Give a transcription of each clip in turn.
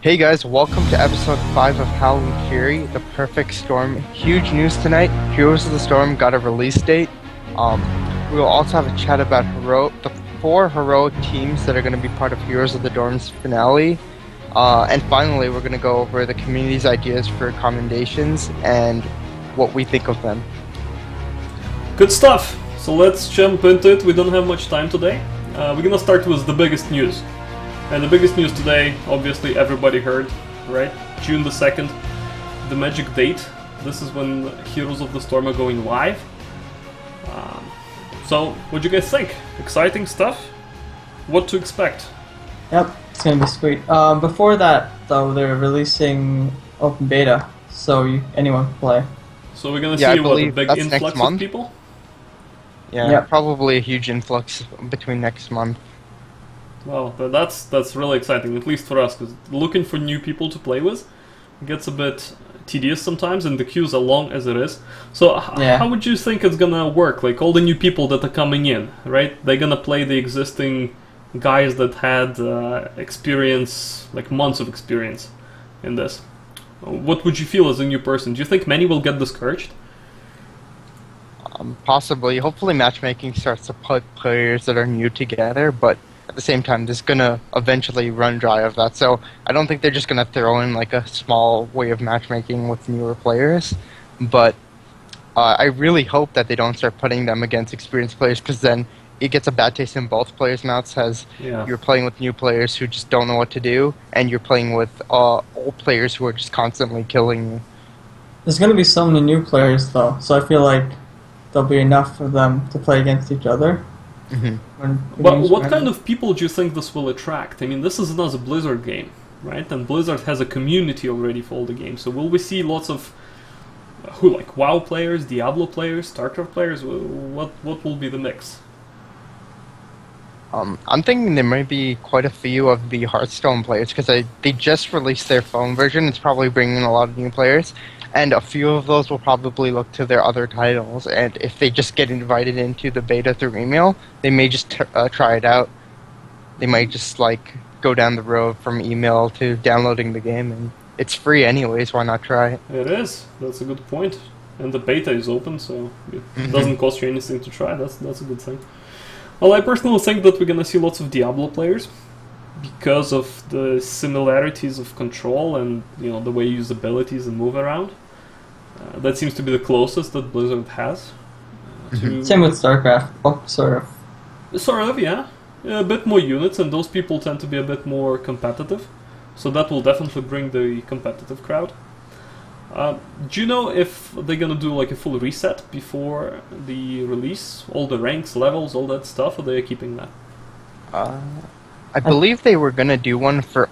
Hey guys, welcome to episode 5 of Howling Fury, the perfect storm. Huge news tonight. Heroes of the Storm got a release date. We will also have a chat about the 4 heroic teams that are going to be part of Heroes of the Storm's finale. And finally, we're going to go over the community's ideas for commendations and what we think of them. Good stuff! So let's jump into it. We don't have much time today. We're going to start with the biggest news. And the biggest news today, obviously everybody heard, right? June the 2nd, the magic date. This is when Heroes of the Storm are going live. So, what do you guys think? Exciting stuff? What to expect? Yep, it's gonna be sweet. Before that, though, they're releasing open beta, so anyone can play. So we're gonna see a big influx of people? Yeah, yep. Probably a huge influx between next month. Well, that's really exciting, at least for us, because looking for new people to play with gets a bit tedious sometimes, and the queues are long as it is. So how would you think it's gonna work? Like, all the new people that are coming in, right? They're gonna play the existing guys that had experience, like months of experience in this. What would you feel as a new person? Do you think many will get discouraged? Possibly. Hopefully matchmaking starts to put players that are new together, but at the same time, this is going to eventually run dry of that. So I don't think they're just going to throw in like a small way of matchmaking with newer players. But I really hope that they don't start putting them against experienced players, because then it gets a bad taste in both players' mouths, as you're playing with new players who just don't know what to do, and you're playing with old players who are just constantly killing you. There's going to be so many new players, though, so I feel like there'll be enough of them to play against each other. But what kind of people do you think this will attract? I mean, this is another Blizzard game, right? And Blizzard has a community already for all the games. So will we see lots of like WoW players, Diablo players, StarCraft players? What will be the mix? I'm thinking there might be quite a few of the Hearthstone players, because they just released their phone version. It's probably bringing in a lot of new players. And a few of those will probably look to their other titles, and if they just get invited into the beta through email, they may just try it out. They might just like go down the road from email to downloading the game, and it's free anyways, why not try it? It is, that's a good point. And the beta is open, so it doesn't cost you anything to try, that's a good thing. Well, I personally think that we're gonna see lots of Diablo players, because of the similarities of control and the way you use abilities and move around. That seems to be the closest that Blizzard has. Same with StarCraft. Oh, sort of. Sort of, yeah. A bit more units, and those people tend to be a bit more competitive. So that will definitely bring the competitive crowd. Do you know if they're gonna do like a full reset before the release? All the ranks, levels, all that stuff, or they're keeping that? I believe they were going to do one for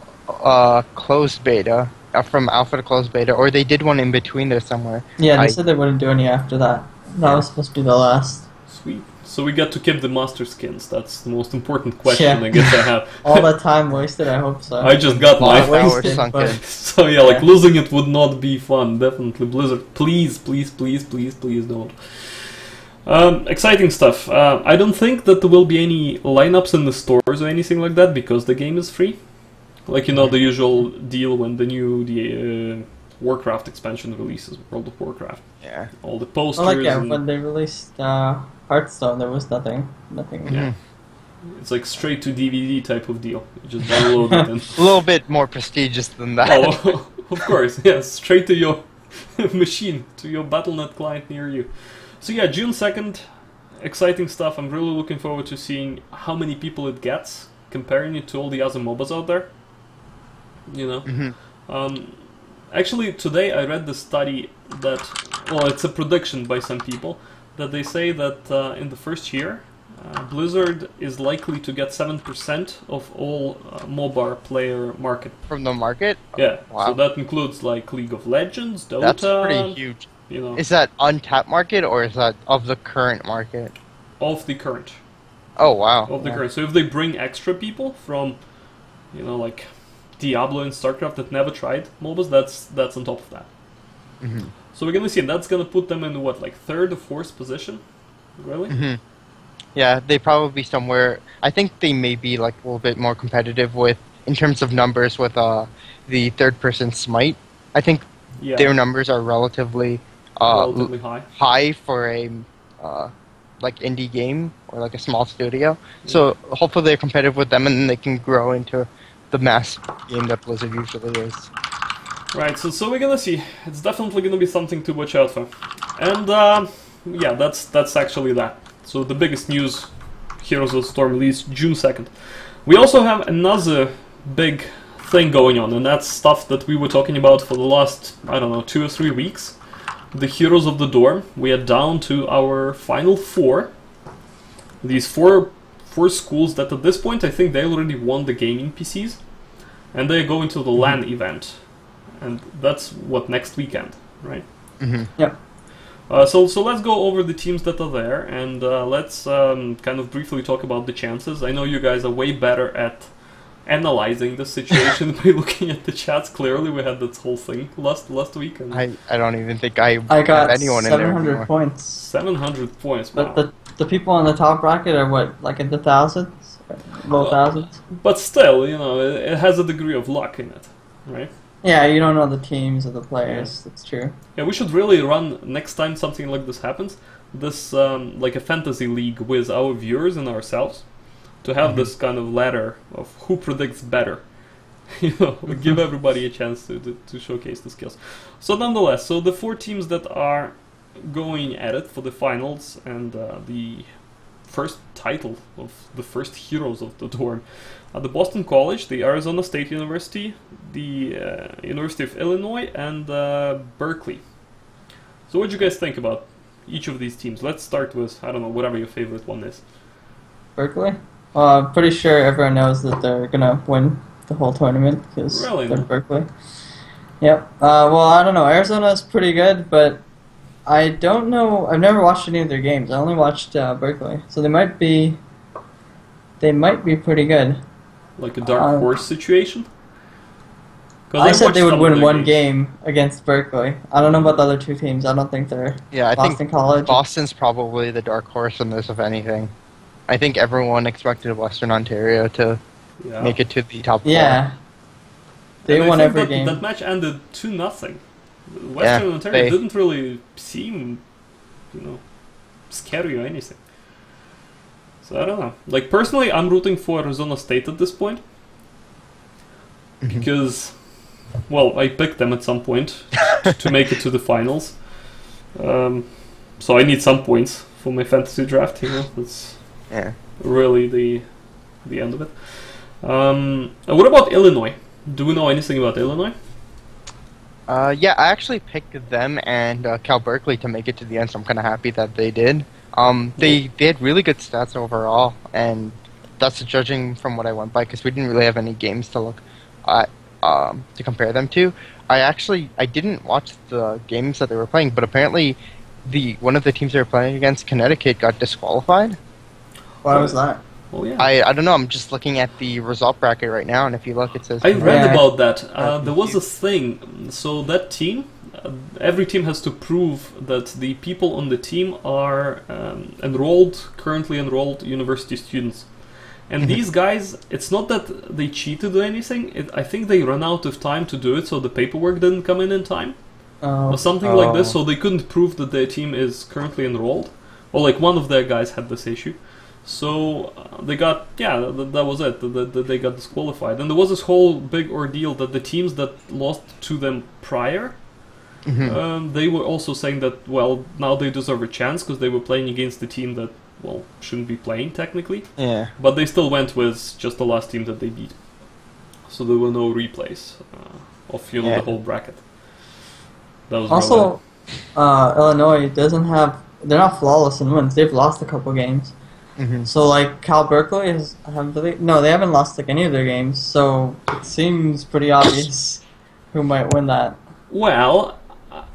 closed beta, from alpha to closed beta, or they did one in between there somewhere. Yeah, they said they wouldn't do any after that. That was supposed to be the last. Sweet. So we get to keep the master skins. That's the most important question I guess I have. All that time wasted, I hope so. I just got my wasted, so yeah, like losing it would not be fun, definitely. Blizzard, please, please, please, please, please don't. Exciting stuff. I don't think that there will be any lineups in the stores or anything like that, because the game is free. Like, the usual deal when the new Warcraft expansion releases, World of Warcraft. Yeah. All the posters. When they released Hearthstone, there was nothing. Yeah. It's like straight to DVD type of deal. You just download it and... A little bit more prestigious than that. Oh, of course, yes. Straight to your machine, to your Battle.net client near you. So yeah, June 2nd, exciting stuff. I'm really looking forward to seeing how many people it gets, comparing it to all the other MOBAs out there. Actually, today I read the study that, well, it's a prediction by some people, that they say that in the first year, Blizzard is likely to get 7% of all MOBA player market. From the market? Yeah, wow. So that includes like League of Legends, Dota... That's pretty huge. Is that untapped market, or is that of the current market? Of the current. Oh, wow. Of the current. So if they bring extra people from, like Diablo and StarCraft that never tried MOBAs, that's on top of that. So we're gonna see, and that's gonna put them in what, like 3rd or 4th position? Really? Yeah, they probably be somewhere. I think they may be like a little bit more competitive with in terms of numbers with the third-person Smite. I think their numbers are relatively high for a like indie game or like a small studio. So hopefully they're competitive with them, and then they can grow into the mass game that Blizzard usually is. Right, so we're gonna see. It's definitely gonna be something to watch out for. And yeah, that's actually that. So the biggest news, Heroes of the Storm released June 2nd. We also have another big thing going on, and that's stuff that we were talking about for the last, I don't know, 2 or 3 weeks. The Heroes of the Dorm. We are down to our final 4. These four schools that at this point I think they already won the gaming PCs, and they're going to the LAN event, and that's what, next weekend, right? Yeah. So let's go over the teams that are there, and let's kind of briefly talk about the chances. I know you guys are way better at analyzing the situation by looking at the chats. Clearly, we had this whole thing last week. And I don't even think I got have anyone in there 700 points. 700 points, wow. But the people on the top bracket are what, like in the thousands? Low thousands? But still, you know, it has a degree of luck in it, right? Yeah, you don't know the teams or the players, that's true. Yeah, we should really run, next time something like this happens, this like a fantasy league with our viewers and ourselves, to have this kind of ladder of who predicts better. You know, give everybody a chance to showcase the skills. So nonetheless, so the 4 teams that are going at it for the finals and the first title of the first Heroes of the Dorm are the Boston College, the Arizona State University, the University of Illinois, and Berkeley. So what do you guys think about each of these teams? Let's start with, I don't know, whatever your favorite one is. Berkeley? I'm pretty sure everyone knows that they're going to win the whole tournament because they're Berkeley. Yep. Well, I don't know. Arizona's pretty good, but I don't know. I've never watched any of their games. I only watched Berkeley, so they might be pretty good. Like a dark horse situation? I said they would win one game against Berkeley. I don't know about the other 2 teams. I don't think they're Boston College. Boston's probably the dark horse in this, if anything. I think everyone expected Western Ontario to make it to the top 4. Yeah. They won every game. That match ended 2-0. Western Ontario didn't really seem, you know, scary or anything. So I don't know. Like, personally, I'm rooting for Arizona State at this point. Because, well, I picked them at some point to make it to the finals. So I need some points for my fantasy draft, you know. That's really the end of it. What about Illinois? Do we know anything about Illinois? Yeah, I actually picked them and Cal Berkeley to make it to the end, so I'm kind of happy that they did. They had really good stats overall, and that's judging from what I went by, because we didn't really have any games to look at to compare them to. I didn't watch the games that they were playing, but apparently one of the teams they were playing against, Connecticut, got disqualified. Why was that? Oh, yeah. I don't know. I'm just looking at the result bracket right now, and if you look, it says... I read about that. There was a thing. So that team, every team has to prove that the people on the team are currently enrolled university students. And these guys, it's not that they cheated or anything. I think they ran out of time to do it, so the paperwork didn't come in time. Or something like this, so they couldn't prove that their team is currently enrolled. Or like one of their guys had this issue. So they got, that was it, they got disqualified. And there was this whole big ordeal that the teams that lost to them prior, they were also saying that, well, now they deserve a chance because they were playing against the team that, well, shouldn't be playing technically. Yeah. But they still went with just the last team that they beat. So there were no replays of, the whole bracket. That was also, Illinois doesn't have, they're not flawless in wins. They've lost a couple games. So, like, Cal Berkeley they haven't lost like any of their games, so it seems pretty obvious who might win that. Well,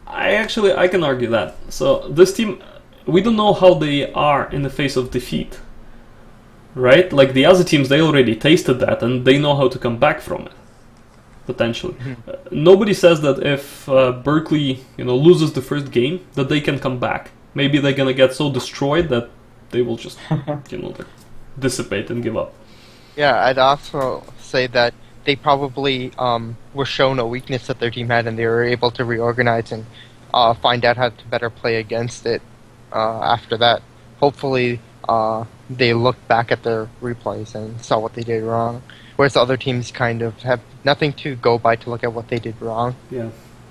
I can argue that. So, this team, we don't know how they are in the face of defeat, right? Like, the other teams, they already tasted that, and they know how to come back from it, potentially. Nobody says that if Berkeley, loses the first game, that they can come back. Maybe they're gonna get so destroyed that they will just, dissipate and give up. Yeah, I'd also say that they probably were shown a weakness that their team had, and they were able to reorganize and find out how to better play against it after that. Hopefully, they looked back at their replays and saw what they did wrong, whereas other teams kind of have nothing to go by to look at what they did wrong. Yeah,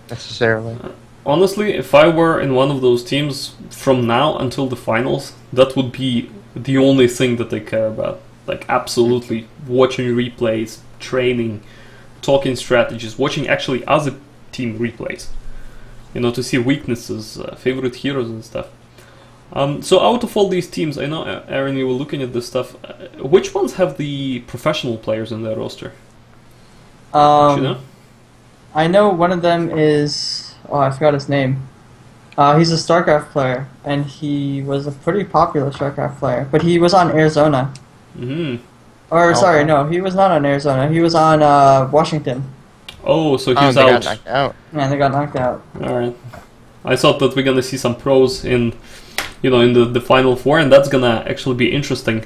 necessarily. Honestly, if I were in one of those teams from now until the finals, that would be the only thing that they care about. Like, absolutely watching replays, training, talking strategies, watching actually other team replays. You know, to see weaknesses, favorite heroes and stuff. So out of all these teams, I know, Aaron, you were looking at this stuff. Which ones have the professional players in their roster? Do you know? I know one of them is... Oh, I forgot his name. He's a StarCraft player, and he was a pretty popular StarCraft player. But he was on Arizona. Mm-hmm. Or, sorry, no, he was not on Arizona. He was on Washington. Oh, so he's out. Got knocked out. Yeah, they got knocked out. Alright. I thought that we're gonna see some pros in, you know, in the Final Four, and that's gonna actually be interesting.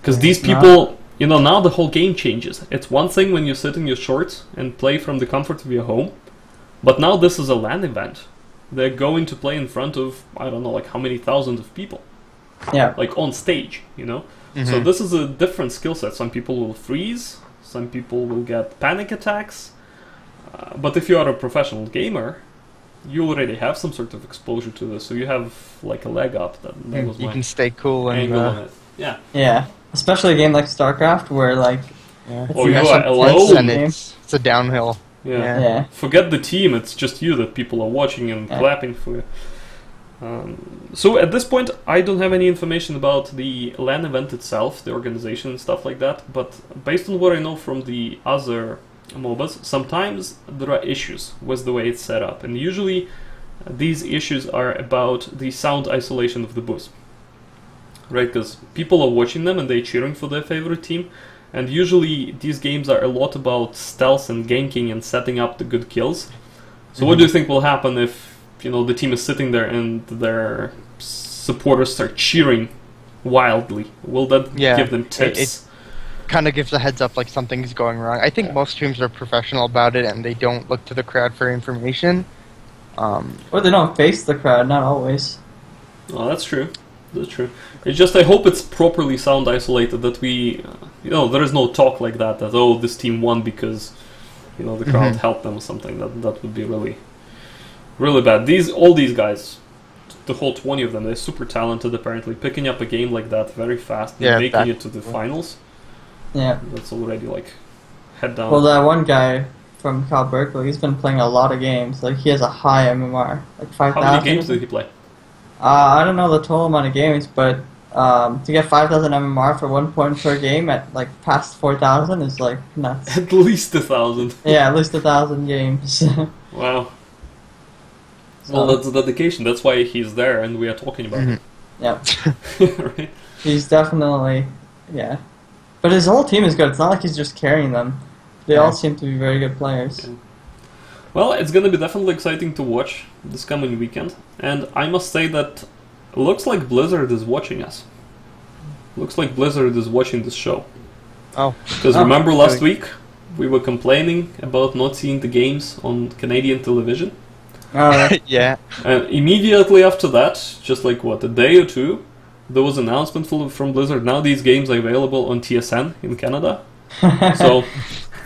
Because these people, you know, now the whole game changes. It's one thing when you sit in your shorts and play from the comfort of your home, but now this is a LAN event. They're going to play in front of, I don't know, like how many thousands of people. Yeah. Like on stage, you know? So this is a different skill set. Some people will freeze, some people will get panic attacks. But if you are a professional gamer, you already have some sort of exposure to this, so you have like a leg up. That was you can stay cool and angle on it. Yeah. Yeah. Especially a game like StarCraft, where like... Or you are alone. And it's a downhill. Yeah. Forget the team, it's just you that people are watching and clapping for you. So at this point, I don't have any information about the LAN event itself, the organization and stuff like that, but based on what I know from the other MOBAs, sometimes there are issues with the way it's set up, and usually these issues are about the sound isolation of the booth. Right, because people are watching them and they're cheering for their favorite team, and usually these games are a lot about stealth and ganking and setting up the good kills. So what do you think will happen if, you know, the team is sitting there and their supporters start cheering wildly? Will that give them tips? It kind of gives a heads up like something's going wrong. I think most teams are professional about it and they don't look to the crowd for information. Or they don't face the crowd, not always. Oh, that's true. That's true. It's just I hope it's properly sound isolated, that we, you know, there is no talk like that, that, oh, this team won because, you know, the crowd helped them or something. That would be really, really bad. All these guys, the whole 20 of them, they're super talented apparently. Picking up a game like that very fast and making it to the finals. Yeah. That's already like head down. Well, that one guy from Cal Berkeley, he's been playing a lot of games. Like, he has a high MMR, like 5,000. How many games did he play? I don't know the total amount of games, but to get 5,000 MMR for 1 point per game at like past 4,000 is like nuts. At least 1,000. Yeah, at least 1,000 games. Wow. So, well, that's a dedication. That's why he's there, and we are talking about him. Yeah. Right. He's definitely, but his whole team is good. It's not like he's just carrying them. They all seem to be very good players. Yeah. Well, it's going to be definitely exciting to watch this coming weekend. And I must say that it looks like Blizzard is watching us. Looks like Blizzard is watching this show. Oh. Because remember last week, we were complaining about not seeing the games on Canadian television? Yeah. And immediately after that, just like, what, a day or two, there was an announcement from Blizzard. Now these games are available on TSN in Canada. So...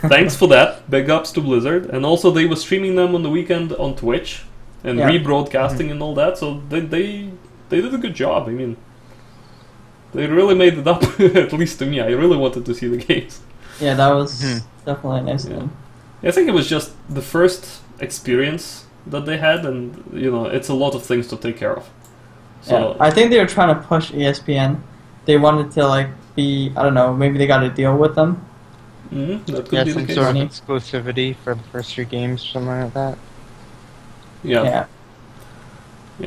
thanks for that. Big ups to Blizzard. And also they were streaming them on the weekend on Twitch and rebroadcasting and all that. So they did a good job. I mean, they really made it up, at least to me. I really wanted to see the games. Yeah, that was definitely a nice thing. I think it was just the first experience that they had, and, you know, it's a lot of things to take care of. So I think they were trying to push ESPN. They wanted to, like, be, I don't know, maybe they got a deal with them. That could be some the case. sort of exclusivity for the first 3 games, something like that. Yeah,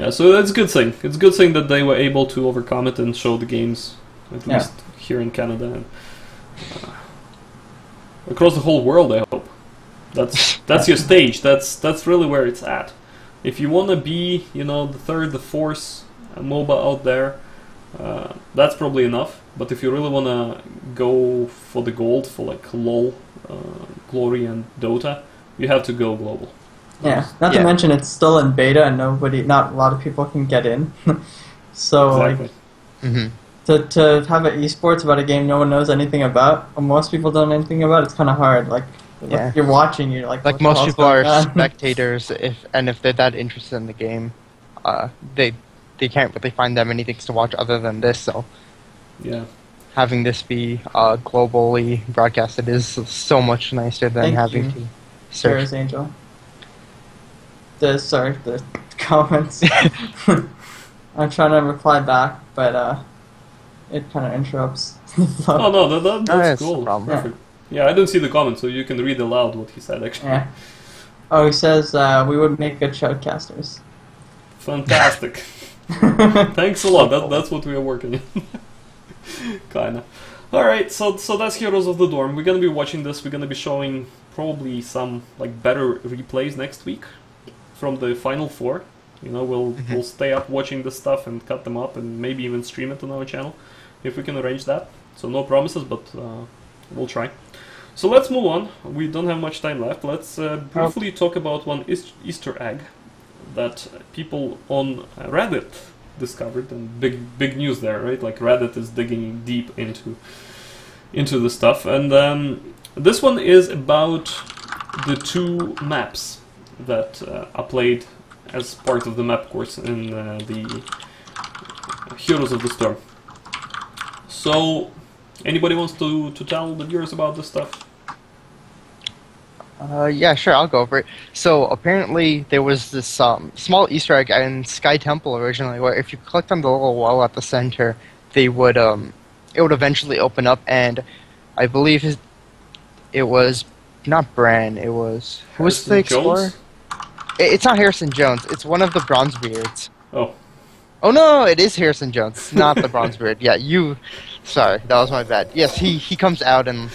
so that's a good thing. It's a good thing that they were able to overcome it and show the games, at least here in Canada and across the whole world, I hope. That's your stage. That's really where it's at. If you want to be, you know, the third, the fourth MOBA out there, that's probably enough. But if you really want to go for the gold, for like LoL, Glory, and Dota, you have to go global. Yeah, not to mention it's still in beta and not a lot of people can get in. So exactly. To have an esports about a game no one knows anything about, or most people don't know anything about, it's kind of hard. Like you're watching, you're like most people are spectators, if they're that interested in the game, they can't really find that many things to watch other than this. So yeah, having this be globally broadcasted is so much nicer than having to search. Angel. The comments. I'm trying to reply back, but it kind of interrupts the flow. Oh no, that's cool. Perfect. Yeah, I didn't see the comment, so you can read aloud what he said, actually. Yeah. Oh, he says, we would make good shoutcasters. Fantastic. Thanks a lot. That's what we are working on. Kinda. Alright, so that's Heroes of the Dorm. We're gonna be watching this. We're gonna be showing probably some like better replays next week from the Final Four. You know, we'll stay up watching this stuff and cut them up and maybe even stream it on our channel if we can arrange that. So no promises, but we'll try. So let's move on. We don't have much time left. Let's briefly talk about one Easter egg that people on Reddit discovered, and big news there, right? Like Reddit is digging deep into the stuff, and this one is about the 2 maps that are played as part of the map course in the Heroes of the Storm. So, anybody wants to tell the viewers about this stuff? Yeah, sure, I'll go over it. So, apparently there was this small Easter egg in Sky Temple originally, where if you clicked on the little wall at the center, it would eventually open up, and I believe it was not Bran, it was... Who was the explorer? It's not Harrison Jones, it's one of the Bronzebeards. Oh. Oh no, it is Harrison Jones, not the Bronzebeard. Yeah, sorry, that was my bad. Yes, he comes out and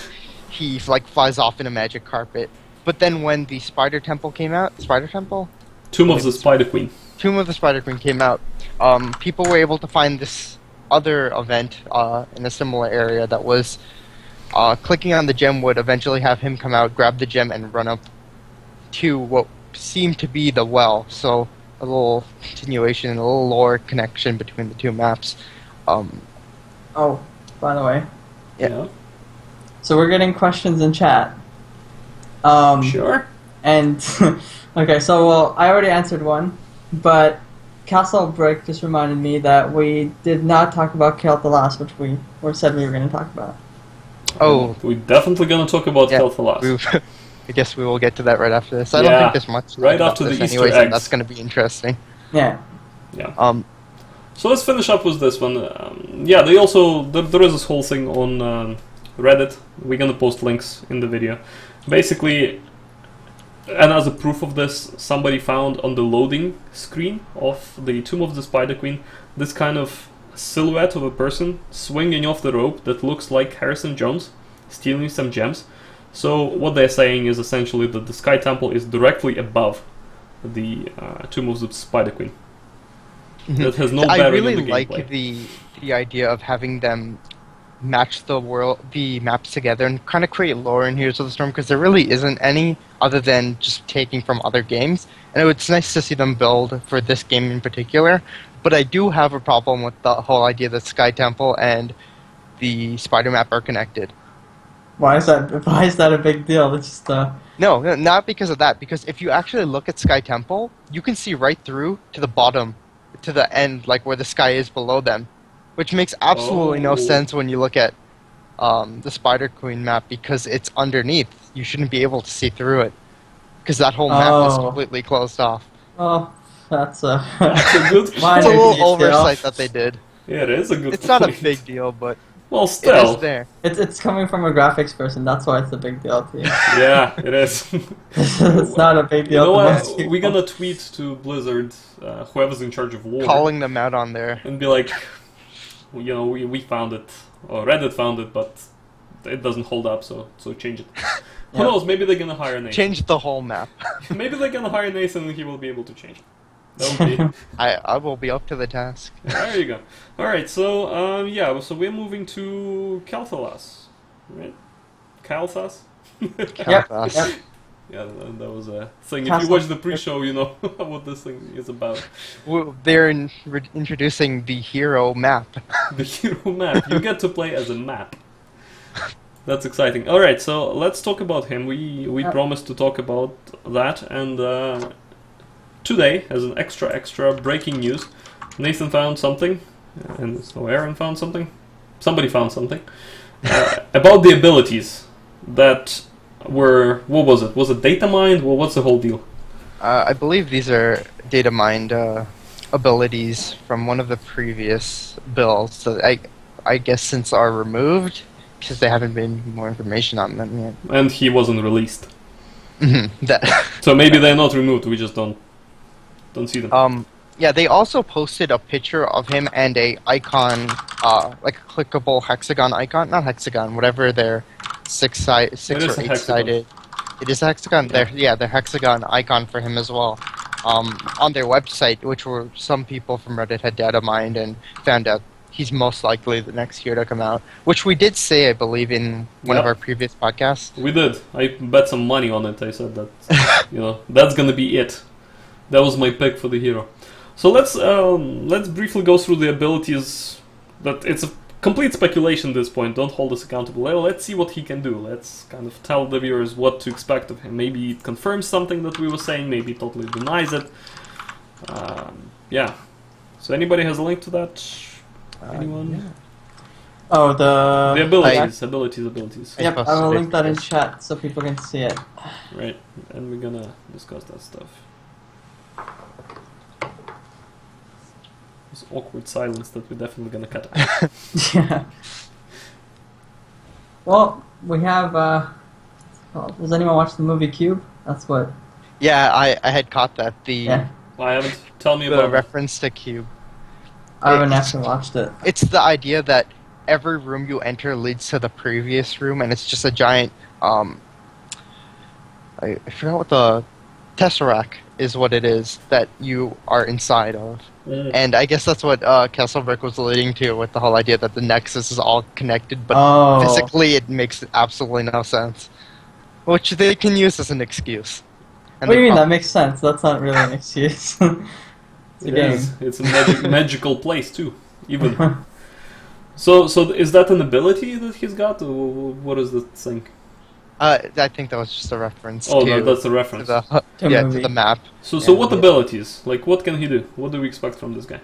he like flies off in a magic carpet. But then when the Spider Temple came out, Spider Temple? Tomb of the Spider Queen. Tomb of the Spider Queen came out. People were able to find this other event in a similar area that was clicking on the gem would eventually have him come out, grab the gem, and run up to what seemed to be the well. So a little continuation, a little lore connection between the 2 maps. Oh, by the way. Yeah. So we're getting questions in chat. Sure. And, okay, so, I already answered one, but Castle Brick just reminded me that we did not talk about Kael'thas, which we said we were going to talk about. Oh. We're definitely going to talk about Kael'thas. I guess we will get to that right after this. I don't think there's much right after the Easter eggs. And that's going to be interesting. Yeah. Yeah. So let's finish up with this one. Yeah, there is this whole thing on Reddit. We're going to post links in the video. Basically, and as a proof of this, somebody found on the loading screen of the Tomb of the Spider Queen this kind of silhouette of a person swinging off the rope that looks like Harrison Jones stealing some gems. So what they're saying is essentially that the Sky Temple is directly above the Tomb of the Spider Queen. That has no bearing on the gameplay. I really like the idea of having them match the maps together and kind of create lore in Heroes of the Storm, because there really isn't any other than just taking from other games. And it's nice to see them build for this game in particular. But I do have a problem with the whole idea that Sky Temple and the Spider map are connected. Why is that a big deal? It's just No, not because of that. Because if you actually look at Sky Temple, you can see right through to the bottom, to the end, like where the sky is below them, which makes absolutely no sense when you look at the Spider Queen map, because it's underneath. You shouldn't be able to see through it, because that whole map is completely closed off. Oh, that's a good. It's a little oversight that they did. Yeah, it is a good. It's not a big deal, but. Well, still. It is there. It's coming from a graphics person, that's why it's a big deal to you. Yeah, it is. It's not a big deal to most people. We're gonna tweet to Blizzard, whoever's in charge of lore. Calling them out on there. And be like, you know, we found it, or Reddit found it, but it doesn't hold up, so change it. Who knows, maybe they're gonna hire Nathan. Change the whole map. Maybe they're gonna hire Nathan and he will be able to change it. That would be. I will be up to the task. There you go. All right, so yeah, so we're moving to Kael'thas, right? Kael'thas. Kael'thas. Yep. Yeah, that was a thing. If you watch the pre-show, you know what this thing is about. Well, they're introducing the hero map. The hero map. You get to play as a map. That's exciting. All right, so let's talk about him. We promised to talk about that, and today, as an extra breaking news, Nathan found something, and so Aaron found something. Somebody found something about the abilities that were, what was it? Was it data mined? Well, what's the whole deal? I believe these are data mined abilities from one of the previous builds. So I guess since are removed, because there haven't been more information on them yet. And he wasn't released. That. So maybe they're not removed. We just don't see them. Yeah, they also posted a picture of him and a icon, like a clickable hexagon icon, not hexagon, whatever their six or eight sided. It is a hexagon. Yeah. The hexagon icon for him as well. On their website, which were some people from Reddit had data mined and found out he's most likely the next hero to come out, which we did say, I believe, in one of our previous podcasts. We did. I bet some money on it. I said that, that's gonna be it. That was my pick for the hero. So let's briefly go through the abilities. That it's a complete speculation at this point. Don't hold us accountable. Let's see what he can do. Let's kind of tell the viewers what to expect of him. Maybe it confirms something that we were saying. Maybe it totally denies it. Yeah. So anybody has a link to that? Anyone? Yeah. Oh, the abilities. Yep, I will link that in chat so people can see it. Right, and we're gonna discuss that stuff. This awkward silence that we're definitely gonna cut out. Yeah. Well, we have. Does anyone watch the movie Cube? That's what. Yeah, I had caught that. I haven't. Tell me about the reference to Cube. I haven't actually watched it. It's the idea that every room you enter leads to the previous room, and it's just a giant. I forgot what the tesseract is. What it is that you are inside of, and I guess that's what Kesselberg was alluding to with the whole idea that the Nexus is all connected, but physically it makes absolutely no sense, which they can use as an excuse. And what do you mean that makes sense? That's not really an excuse. It's a game. It's a magical place too, even. So is that an ability that he's got, or what is the thing? I think that was just a reference. Oh, no, that's a reference. To the map. So what abilities? Like, what can he do? What do we expect from this guy?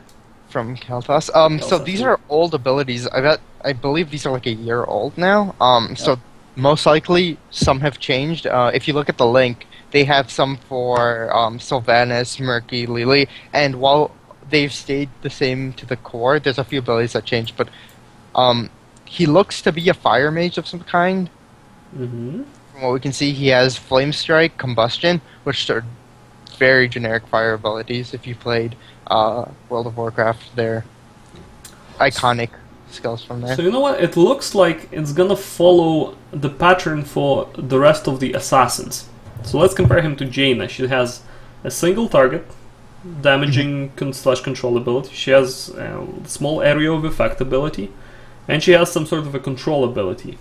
From Kael'thas? So these are old abilities. I believe these are like a year old now. So most likely some have changed. If you look at the link, they have some for Sylvanas, Murky, Lily, and while they've stayed the same to the core, there's a few abilities that changed, but he looks to be a fire mage of some kind. Mm-hmm. From what we can see, he has Flame Strike, Combustion, which are very generic fire abilities. If you played World of Warcraft, they're iconic skills from there. So you know what? It looks like it's gonna follow the pattern for the rest of the assassins. So let's compare him to Jaina. She has a single target, damaging / control ability. She has a small area of effect ability, and she has some sort of a control ability.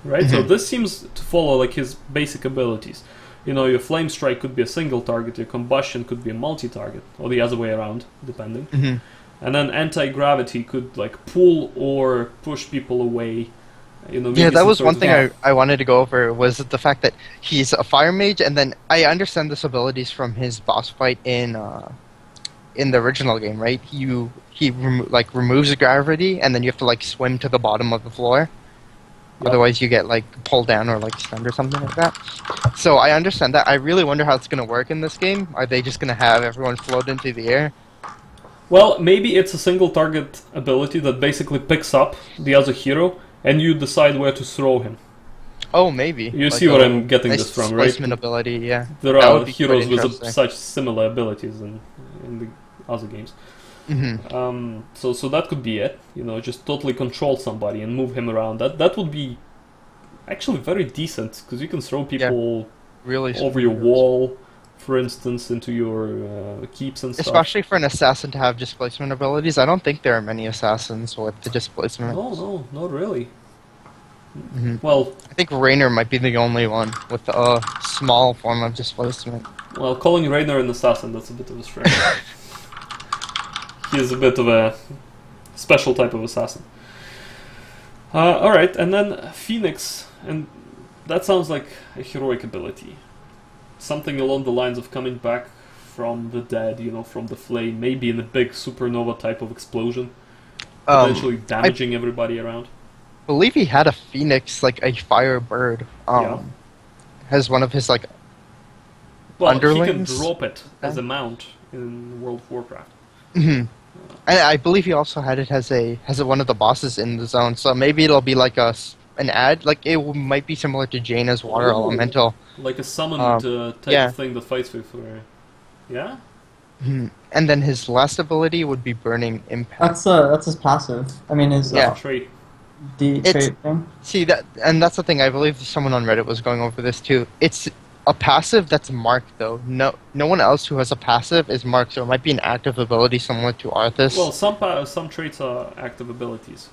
Right? So this seems to follow like his basic abilities. Your Flame Strike could be a single target, your Combustion could be a multi-target, or the other way around, depending. And then Anti-Gravity could like pull or push people away. Yeah, that was one thing I wanted to go over, was the fact that he's a fire mage, and then I understand this abilities from his boss fight in the original game, right? He removes the gravity, and then you have to like swim to the bottom of the floor. Yep. Otherwise you get like pulled down or like stunned or something like that. So I understand that. I really wonder how it's going to work in this game. Are they just going to have everyone float into the air? Well, maybe it's a single target ability that basically picks up the other hero, and you decide where to throw him. Oh, maybe. You see where I'm getting this from, right? Displacement ability, yeah. There are heroes with such similar abilities in the other games. So that could be it. Just totally control somebody and move him around. That would be actually very decent, because you can throw people really over your wall for instance, into your keeps and stuff. Especially for an assassin to have displacement abilities. I don't think there are many assassins with the displacement. No, not really. Well, I think Raynor might be the only one with a small form of displacement. Well, calling Raynor an assassin, that's a bit of a stretch. He is a bit of a special type of assassin. Alright, and then Phoenix, and that sounds like a heroic ability. Something along the lines of coming back from the dead, from the flame, maybe in a big supernova type of explosion, potentially damaging everybody around. I believe he had a Phoenix, like a Firebird, as one of his, underlings. He can drop it as a mount in World of Warcraft. I believe he also had it as one of the bosses in the zone, so maybe it'll be like an ad, like it might be similar to Jaina's Water Elemental. Like a summoned type of thing that fights with her. Yeah? And then his last ability would be Burning Impact. That's his passive. I mean his trait. Trait thing. See, that's the thing, I believe someone on Reddit was going over this too. It's a passive that's marked, though. No one else who has a passive is marked, so it might be an active ability similar to Arthas. Well, some traits are active abilities.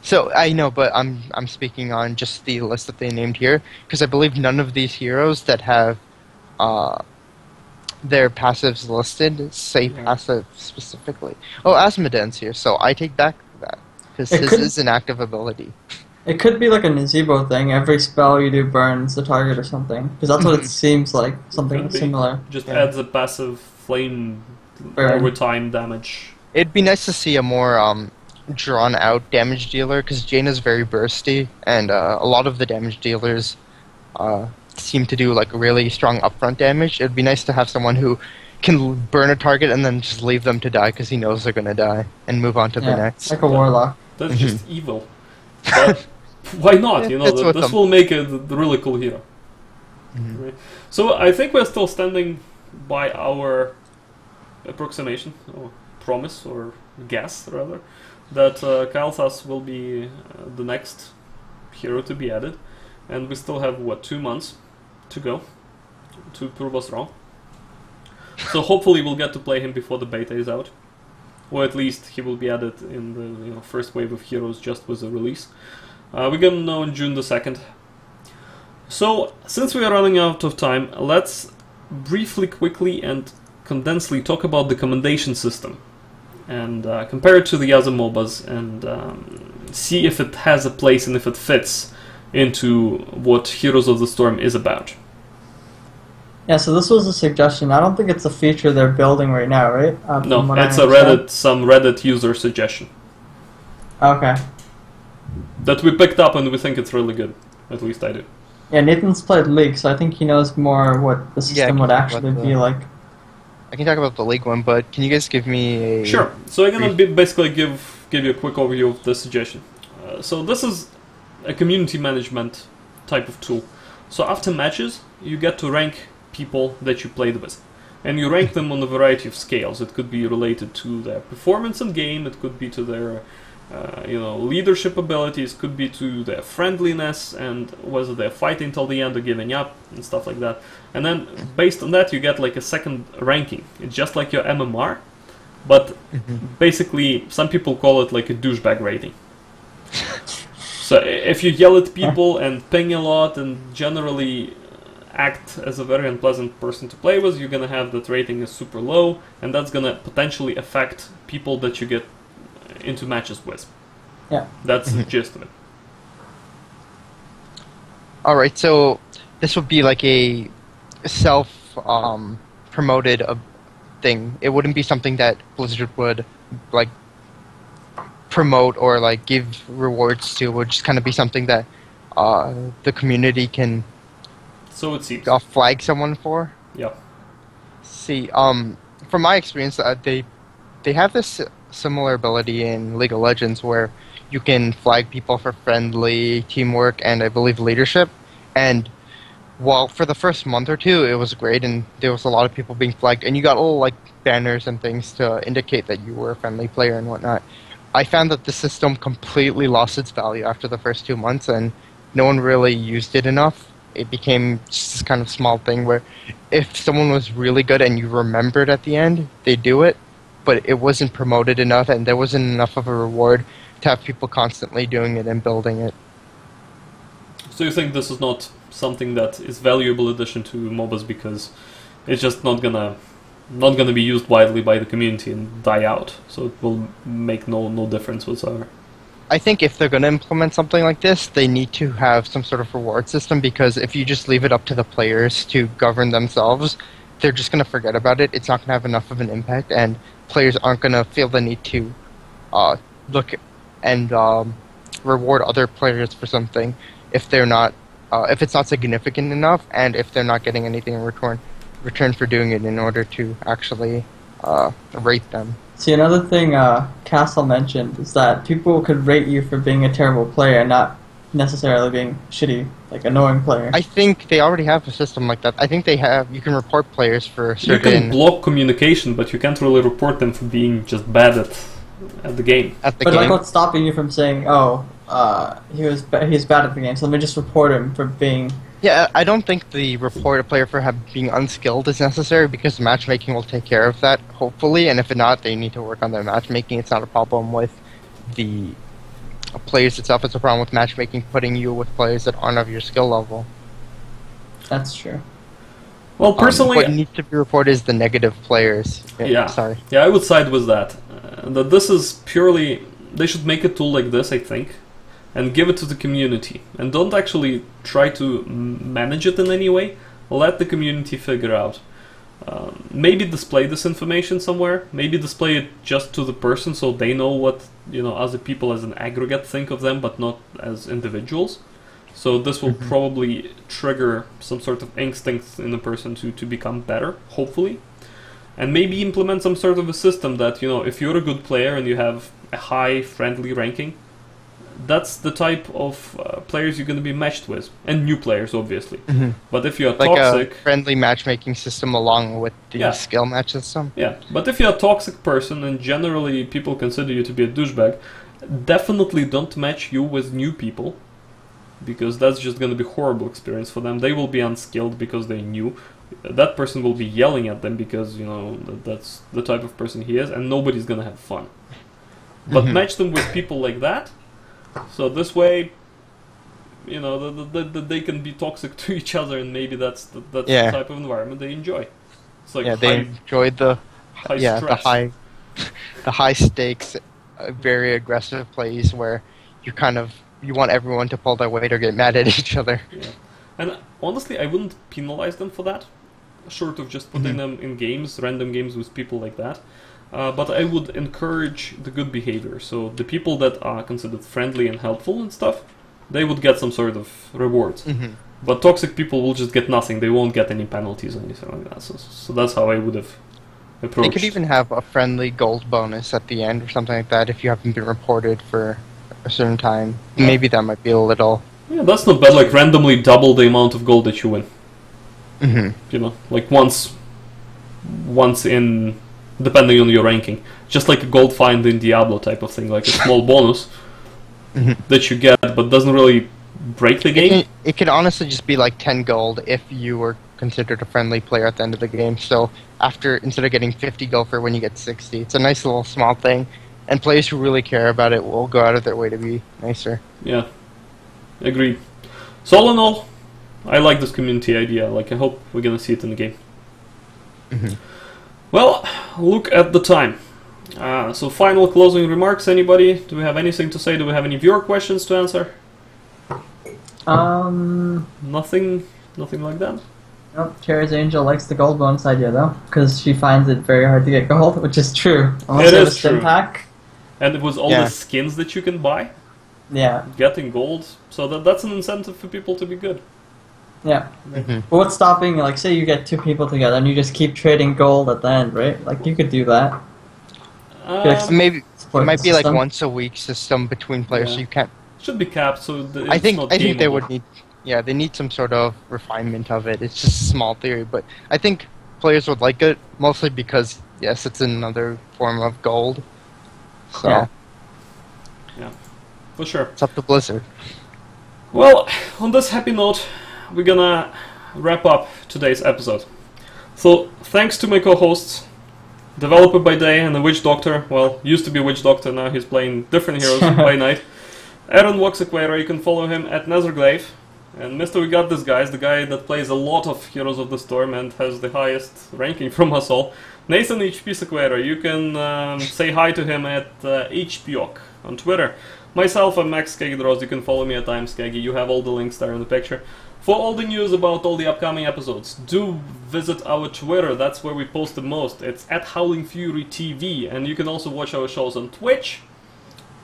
So, I know, but I'm speaking on just the list that they named here, because I believe none of these heroes that have their passives listed say passive specifically. Oh, Asmodean's here, so I take back that, because his is an active ability. It could be like a Nazebo thing. Every spell you do burns the target or something. Because that's what it seems like. Something similar. Just adds a passive flame over time damage. It'd be nice to see a more drawn-out damage dealer, because Jaina's very bursty, and a lot of the damage dealers seem to do really strong upfront damage. It'd be nice to have someone who can burn a target and then just leave them to die because he knows they're going to die, and move on to the next. Like a warlock. That's just evil. But why not? This will make a really cool hero. Right? So I think we're still standing by our approximation, or promise, or guess, rather, that Kael'thas will be the next hero to be added. And we still have, 2 months to go to prove us wrong. So hopefully we'll get to play him before the beta is out. Or at least he will be added in the first wave of heroes just with the release. We're gonna know on June the 2nd. So, since we are running out of time, let's briefly, quickly, and condensedly talk about the Commendation system. And compare it to the other MOBAs, and see if it has a place and if it fits into what Heroes of the Storm is about. Yeah, so this was a suggestion. I don't think it's a feature they're building right now, right? No, it's some Reddit user suggestion. Okay. That we picked up and we think it's really good. At least I do. Yeah, Nathan's played League, so I think he knows more what the system would actually be like. I can talk about the League one, but can you guys give me a... Sure. So I'm going to basically give you a quick overview of the suggestion. So this is a community management type of tool. So after matches, you get to rank people that you played with. And you rank them on a variety of scales. It could be related to their performance in game, it could be to their leadership abilities, could be to their friendliness, and whether they're fighting till the end or giving up, and stuff like that. And then, based on that, you get a second ranking. It's just like your MMR, but basically, some people call it a douchebag rating. So if you yell at people and ping a lot and generally act as a very unpleasant person to play with, you're gonna have that rating is super low, and that's gonna potentially affect people that you get into matches with. Yeah. That's the gist of it. Alright, so this would be a self promoted thing. It wouldn't be something that Blizzard would promote or give rewards to. It would just kind of be something that the community can so it seems flag someone for. Yeah. See, from my experience, they have this similar ability in League of Legends where you can flag people for friendly, teamwork, and I believe leadership. And while for the first month or two it was great and there was a lot of people being flagged and you got little banners and things to indicate that you were a friendly player and whatnot, I found that the system completely lost its value after the first 2 months and no one really used it enough. it became just this kind of small thing where if someone was really good and you remembered at the end, they do it, but it wasn't promoted enough and there wasn't enough of a reward to have people constantly doing it and building it. So you think this is not something that is valuable addition to MOBAs because it's just not gonna be used widely by the community and die out, so it will make no difference whatsoever? I think if they're going to implement something like this, they need to have some sort of reward system, because if you just leave it up to the players to govern themselves, they're just going to forget about it. It's not going to have enough of an impact, and players aren't going to feel the need to look and reward other players for something if they're not, if it's not significant enough, and if they're not getting anything in return for doing it in order to actually rate them. See, another thing Castle mentioned is that people could rate you for being a terrible player, not necessarily being shitty, like annoying player. I think they already have a system like that. I think they have. You can report players for certain. You can block communication, but you can't really report them for being just bad at the game. Like, what's stopping you from saying, "Oh, he's bad at the game, so let me just report him for being." Yeah, I don't think the report a player for being unskilled is necessary, because matchmaking will take care of that, hopefully, and if not, they need to work on their matchmaking. It's not a problem with the players itself, it's a problem with matchmaking putting you with players that aren't of your skill level. That's true. Well, personally... what needs to be reported is the negative players. Yeah, sorry. Yeah, I would side with that. That this is purely... They should make a tool like this, I think, and give it to the community, and don't actually try to manage it in any way. Let the community figure out. Maybe display this information somewhere, maybe display it just to the person so they know what, other people as an aggregate think of them, but not as individuals. So this will probably trigger some sort of instinct in the person to become better, hopefully. And maybe implement some sort of a system that, if you're a good player and you have a high friendly ranking, that's the type of players you're going to be matched with, and new players, obviously. But if you're toxic, a friendly matchmaking system along with the skill match system. Yeah, but if you're a toxic person and generally people consider you to be a douchebag, definitely don't match you with new people, because that's just going to be a horrible experience for them. They will be unskilled because they're new. That person will be yelling at them because that's the type of person he is, and nobody's going to have fun. But match them with people like that. So this way, they can be toxic to each other, and maybe that's the type of environment they enjoy. It's like they enjoy the high stakes, very aggressive plays where you want everyone to pull their weight or get mad at each other. Yeah. And honestly, I wouldn't penalize them for that, short of just putting them in games, random games with people like that. But I would encourage the good behavior. So the people that are considered friendly and helpful and stuff, they would get some sort of rewards. But toxic people will just get nothing. They won't get any penalties or anything like that. So that's how I would have approached. They could even have a friendly gold bonus at the end or something like that if you haven't been reported for a certain time. Yeah. Maybe that might be a little... Yeah, that's not bad. Like randomly double the amount of gold that you win. Like once in... depending on your ranking. Just like a gold find in Diablo type of thing, like a small bonus that you get, but doesn't really break the game. It can honestly just be like 10 gold if you were considered a friendly player at the end of the game. So instead of getting 50 gold for when you get 60, it's a nice little small thing, and players who really care about it will go out of their way to be nicer. Yeah, agreed. So all in all, I like this community idea. Like, I hope we're gonna see it in the game. Well, look at the time. So final closing remarks, anybody? Do we have anything to say? Do we have any viewer questions to answer? Nothing like that? Nope, Cherry's Angel likes the gold bonus idea though, because she finds it very hard to get gold, which is true. It is true. Pack. And it was all the skins that you can buy. Yeah. Getting gold, so that's an incentive for people to be good. Yeah. But what's stopping, like, say you get two people together and you just keep trading gold at the end, right? Like, you could do that. Maybe it might be like once a week system between players, so you can't... Should be capped, so I think they would need... Yeah, they need some sort of refinement of it. It's just a small theory, but I think players would like it, mostly because, yes, it's another form of gold. So... Yeah, for sure. It's up to Blizzard. Well, on this happy note, we're gonna wrap up today's episode. So, thanks to my co-hosts, Developer by day and the Witch Doctor. Well, used to be Witch Doctor, now he's playing different heroes by night. Aaron Woxequera, you can follow him at Netherglaive. And Mr. We Got This Guy is the guy that plays a lot of Heroes of the Storm and has the highest ranking from us all. Nathan HP Sequera, you can say hi to him at HPOC on Twitter. Myself, I'm Max Skegidros, you can follow me at I'mSkeggy, you have all the links there in the picture. For all the news about all the upcoming episodes, do visit our Twitter, that's where we post the most. It's at Howling Fury TV, and you can also watch our shows on Twitch,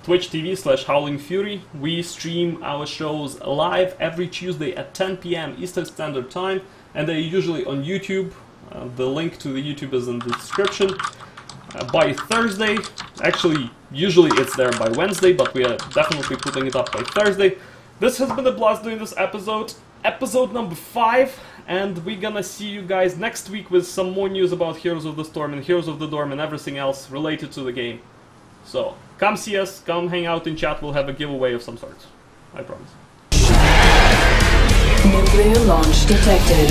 twitch.tv/Howling Fury. We stream our shows live every Tuesday at 10 PM Eastern Standard Time, and they're usually on YouTube. The link to the YouTube is in the description. By Thursday, actually, usually it's there by Wednesday, but we are definitely putting it up by Thursday. This has been a blast doing this episode. Episode number 5, and we're gonna see you guys next week with some more news about Heroes of the Storm and Heroes of the Dorm and everything else related to the game. So, come see us, come hang out in chat, we'll have a giveaway of some sort. I promise. Nuclear launch detected.